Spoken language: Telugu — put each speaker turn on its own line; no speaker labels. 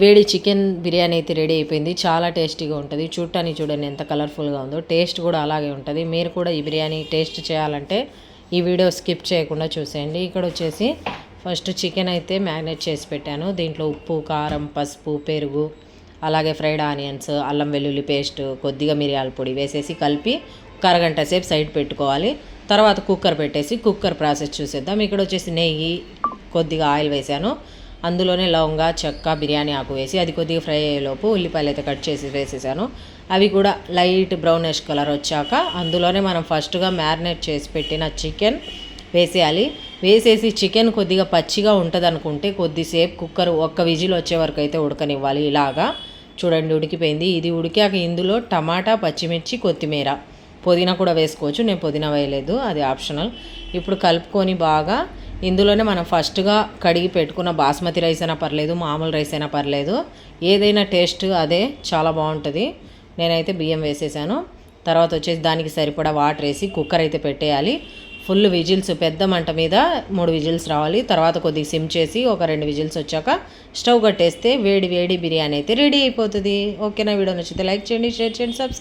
వేడి చికెన్ బిర్యానీ అయితే రెడీ అయిపోయింది. చాలా టేస్టీగా ఉంటుంది. చూడటానికి చూడండి ఎంత కలర్ఫుల్గా ఉందో. టేస్ట్ కూడా అలాగే ఉంటుంది. మీరు కూడా ఈ బిర్యానీ టేస్ట్ చేయాలంటే ఈ వీడియో స్కిప్ చేయకుండా చూసేయండి. ఇక్కడ వచ్చేసి ఫస్ట్ చికెన్ అయితే మ్యారినేట్ చేసి పెట్టాను. దీంట్లో ఉప్పు, కారం, పసుపు, పెరుగు, అలాగే ఫ్రైడ్ ఆనియన్స్, అల్లం వెల్లుల్లి పేస్ట్, కొద్దిగా మిరియాల పొడి వేసేసి కలిపి ఒక అరగంట సేపు సైడ్ పెట్టుకోవాలి. తర్వాత కుక్కర్ పెట్టేసి కుక్కర్ ప్రాసెస్ చూసేద్దాం. ఇక్కడ వచ్చేసి నెయ్యి, కొద్దిగా ఆయిల్ వేసాను. అందులోనే లవంగా, చెక్క, బిర్యానీ ఆకు వేసి అది కొద్దిగా ఫ్రై అయ్యేలోపు ఉల్లిపాయలు అయితే కట్ చేసి వేసేసాను. అవి కూడా లైట్ బ్రౌనిష్ కలర్ వచ్చాక అందులోనే మనం ఫస్ట్గా మ్యారినేట్ చేసి పెట్టిన చికెన్ వేసేయాలి. వేసేసి చికెన్ కొద్దిగా పచ్చిగా ఉంటుంది అనుకుంటే కొద్దిసేపు కుక్కర్ ఒక్క విజిల్ వచ్చే వరకు అయితే ఉడకనివ్వాలి. ఇలాగా చూడండి ఉడికిపోయింది. ఇది ఉడికాక ఇందులో టమాటా, పచ్చిమిర్చి, కొత్తిమీర, పుదీనా కూడా వేసుకోవచ్చు. నేను పుదీనా వేయలేదు, అది ఆప్షనల్. ఇప్పుడు కలుపుకొని బాగా ఇందులోనే మనం ఫస్ట్గా కడిగి పెట్టుకున్న బాస్మతి రైస్ అయినా పర్లేదు, మామూలు రైస్ అయినా పర్లేదు, ఏదైనా టేస్ట్ అదే చాలా బాగుంటుంది. నేనైతే బియ్యం వేసేసాను. తర్వాత వచ్చేసి దానికి సరిపడా వాటర్ వేసి కుక్కర్ అయితే పెట్టేయాలి. ఫుల్ విజిల్స్, పెద్ద మంట మీద 3 విజిల్స్ రావాలి. తర్వాత కొద్దిగా సిమ్ చేసి ఒక 2 విజిల్స్ వచ్చాక స్టవ్ కట్టేస్తే వేడి వేడి బిర్యానీ అయితే రెడీ అయిపోతుంది. ఓకేనా? వీడియో నచ్చితే లైక్ చేయండి, షేర్ చేయండి, సబ్స్క్రైబ్